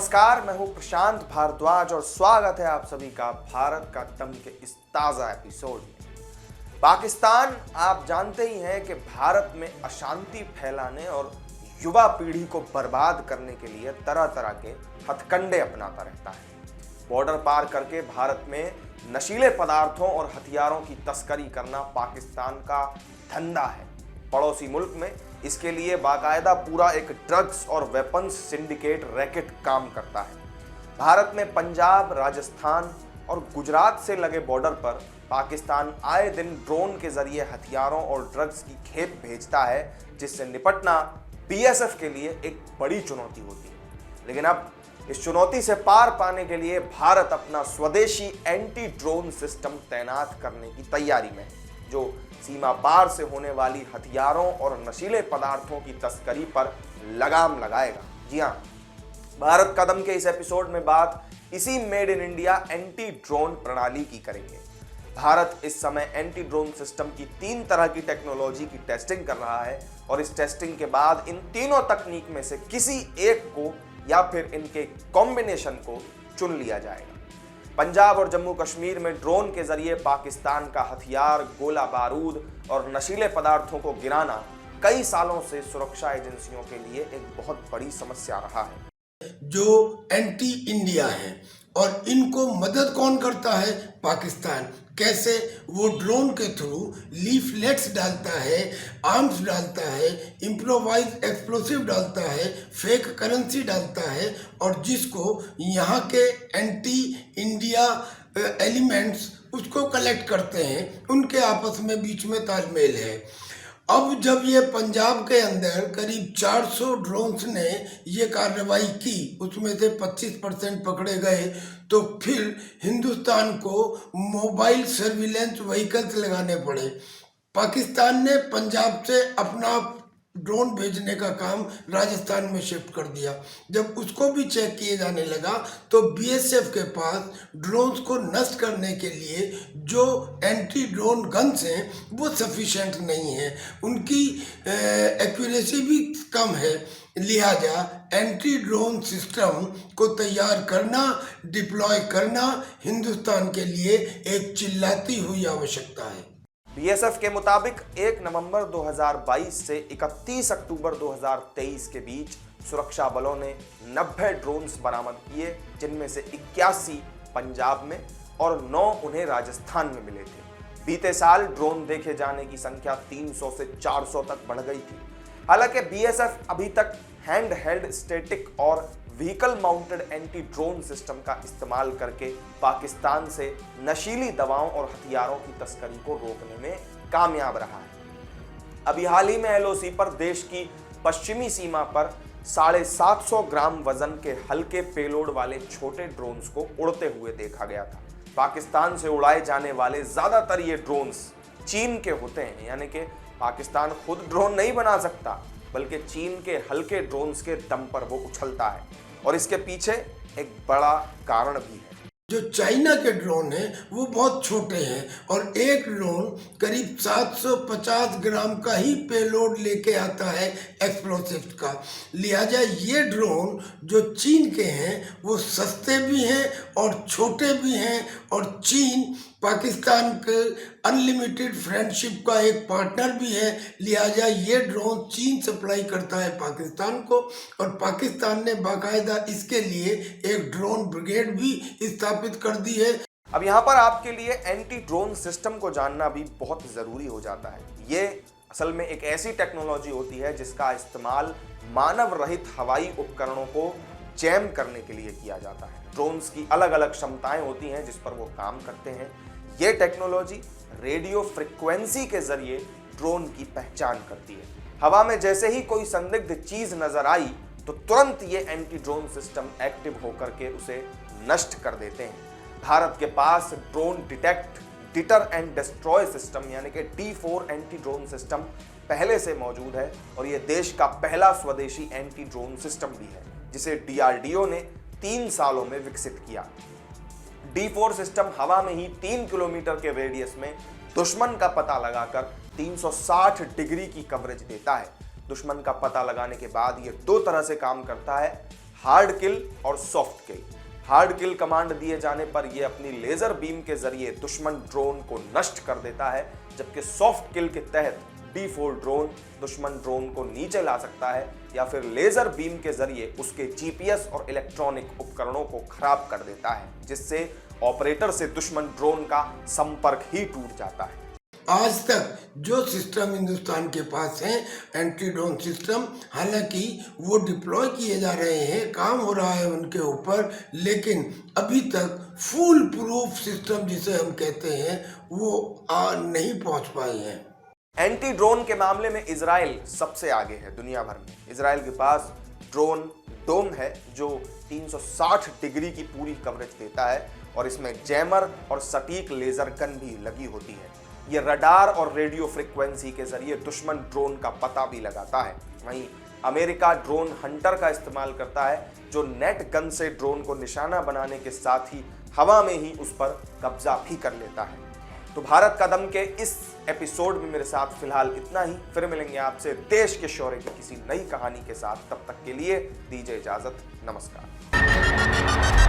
नमस्कार, मैं हूं प्रशांत भारद्वाज और स्वागत है आप सभी का भारत का दम के इस ताजा एपिसोड में। पाकिस्तान आप जानते ही हैं कि भारत में अशांति फैलाने और युवा पीढ़ी को बर्बाद करने के लिए तरह तरह के हथकंडे अपनाता रहता है। बॉर्डर पार करके भारत में नशीले पदार्थों और हथियारों की तस्करी करना पाकिस्तान का धंधा है। पड़ोसी मुल्क में इसके लिए बाकायदा पूरा एक ड्रग्स और वेपन्स सिंडिकेट रैकेट काम करता है। भारत में पंजाब, राजस्थान और गुजरात से लगे बॉर्डर पर पाकिस्तान आए दिन ड्रोन के जरिए हथियारों और ड्रग्स की खेप भेजता है, जिससे निपटना बीएसएफ के लिए एक बड़ी चुनौती होती है। लेकिन अब इस चुनौती से पार पाने के लिए भारत अपना स्वदेशी एंटी ड्रोन सिस्टम तैनात करने की तैयारी में है, जो सीमा पार से होने वाली हथियारों और नशीले पदार्थों की तस्करी पर लगाम लगाएगा। जी हां, भारत कदम के इस एपिसोड में बात इसी made in India anti drone प्रणाली की करेंगे। भारत इस समय एंटी ड्रोन सिस्टम की 3 तरह की टेक्नोलॉजी की टेस्टिंग कर रहा है और इस टेस्टिंग के बाद इन तीनों तकनीक में से किसी एक को या फिर इनके कॉम्बिनेशन को चुन लिया जाएगा। पंजाब और जम्मू कश्मीर में ड्रोन के जरिए पाकिस्तान का हथियार, गोला बारूद और नशीले पदार्थों को गिराना कई सालों से सुरक्षा एजेंसियों के लिए एक बहुत बड़ी समस्या रहा है। जो एंटी इंडिया है और इनको मदद कौन करता है? पाकिस्तान। कैसे? वो ड्रोन के थ्रू लीफलेट्स डालता है, आर्म्स डालता है, इम्प्रोवाइज एक्सप्लोसिव डालता है, फेक करेंसी डालता है और जिसको यहाँ के एंटी इंडिया एलिमेंट्स उसको कलेक्ट करते हैं। उनके आपस में बीच में तालमेल है। अब जब ये पंजाब के अंदर करीब 400 ड्रोन्स ने ये कार्रवाई की, उसमें से 25% पकड़े गए, तो फिर हिंदुस्तान को मोबाइल सर्विलेंस व्हीकल्स लगाने पड़े। पाकिस्तान ने पंजाब से अपना ड्रोन भेजने का काम राजस्थान में शिफ्ट कर दिया। जब उसको भी चेक किए जाने लगा तो बीएसएफ के पास ड्रोन्स को नष्ट करने के लिए जो एंटी ड्रोन गन्स हैं वो सफिशेंट नहीं है, उनकी एक्यूरेसी भी कम है। लिहाजा एंटी ड्रोन सिस्टम को तैयार करना, डिप्लॉय करना हिंदुस्तान के लिए एक चिल्लाती हुई आवश्यकता है। बीएसएफ के मुताबिक 1 नवंबर 2022 से 31 अक्टूबर 2023 के बीच सुरक्षा बलों ने 90 ड्रोन्स बरामद किए, जिनमें से 81 पंजाब में और 9 उन्हें राजस्थान में मिले थे। बीते साल ड्रोन देखे जाने की संख्या 300 से 400 तक बढ़ गई थी। हालांकि बीएसएफ अभी तक हैंड हेल्ड, स्टैटिक और vehicle mounted anti drone system का इस्तेमाल करके पाकिस्तान से नशीली दवाओं और हथियारों की तस्करी को रोकने में कामयाब रहा है। अभी हाल ही में एलओसी पर देश की पश्चिमी सीमा पर 750 ग्राम वजन के हल्के पेलोड वाले छोटे ड्रोन्स को उड़ते हुए देखा गया था। पाकिस्तान से उड़ाए जाने वाले ज्यादातर ये ड्रोन्स चीन के होते हैं, यानी कि पाकिस्तान खुद ड्रोन नहीं बना सकता, बल्कि चीन के हल्के ड्रोन्स के दम पर वो उछलता है और इसके पीछे एक बड़ा कारण भी है। जो चाइना के ड्रोन हैं वो बहुत छोटे हैं और एक ड्रोन करीब 750 ग्राम का ही पेलोड लेके आता है एक्सप्लोसिव का। लिहाजा ये ड्रोन जो चीन के हैं वो सस्ते भी हैं और छोटे भी हैं और चीन पाकिस्तान के अनलिमिटेड फ्रेंडशिप का एक पार्टनर भी है। लिहाजा ये ड्रोन चीन सप्लाई करता है पाकिस्तान को और पाकिस्तान ने बाकायदा इसके लिए एक ड्रोन ब्रिगेड भी स्थापित कर दी है। अब यहाँ पर आपके लिए एंटी ड्रोन सिस्टम को जानना भी बहुत ज़रूरी हो जाता है। ये असल में एक ऐसी टेक्नोलॉजी होती है जिसका इस्तेमाल मानव रहित हवाई उपकरणों को जैम करने के लिए किया जाता है। ड्रोन्स की अलग अलग क्षमताएं होती हैं जिस पर वो काम करते हैं। ये टेक्नोलॉजी रेडियो फ्रिक्वेंसी के जरिए ड्रोन की पहचान करती है। हवा में जैसे ही कोई संदिग्ध चीज नजर आई तो तुरंत ये एंटी ड्रोन सिस्टम एक्टिव होकर के उसे नष्ट कर देते हैं। भारत के पास drone detect, deter and destroy system यानी कि D4 एंटी ड्रोन सिस्टम पहले से मौजूद है और ये देश का पहला स्वदेशी एंटी ड्रोन सिस्टम भी है, जिसे DRDO ने 3 सालों में विकसित किया। D4 सिस्टम हवा में ही 3 किलोमीटर के रेडियस में दुश्मन का पता लगाकर 360 डिग्री की कवरेज देता है। दुश्मन का पता लगाने के बाद ये 2 तरह से काम करता है। हार्ड किल और सॉफ्ट किल। हार्ड किल कमांड दिए जाने पर यह अपनी लेजर बीम के जरिए दुश्मन ड्रोन को नष्ट कर देता है, जबकि सॉफ्ट किल के तहत D4 ड्रोन दुश्मन ड्रोन को नीचे ला सकता है या फिर लेजर बीम के जरिए उसके GPS और इलेक्ट्रॉनिक उपकरणों को खराब कर देता है, जिससे ऑपरेटर से दुश्मन ड्रोन का संपर्क ही टूट जाता है। आज तक जो सिस्टम हिंदुस्तान के पास है एंटी ड्रोन सिस्टम, हालांकि वो डिप्लॉय किए जा रहे हैं, काम हो रहा है उनके ऊपर, लेकिन अभी तक फुल प्रूफ सिस्टम जिसे हम कहते हैं वो नहीं पहुंच पाए हैं। एंटी ड्रोन के मामले में इजराइल सबसे आगे है दुनिया भर में। इजराइल के पास ड्रोन डोम है जो 360 डिग्री की पूरी कवरेज देता है और इसमें जैमर और सटीक लेजर गन भी लगी होती है। ये रडार और रेडियो फ्रीक्वेंसी के जरिए दुश्मन ड्रोन का पता भी लगाता है। वहीं अमेरिका ड्रोन हंटर का इस्तेमाल करता है, जो नेट गन से ड्रोन को निशाना बनाने के साथ ही हवा में ही उस पर कब्जा भी कर लेता है। तो भारत का दम के इस एपिसोड में मेरे साथ फिलहाल इतना ही। फिर मिलेंगे आपसे देश के शौर्य की किसी नई कहानी के साथ। तब तक के लिए दीजिए इजाजत। नमस्कार।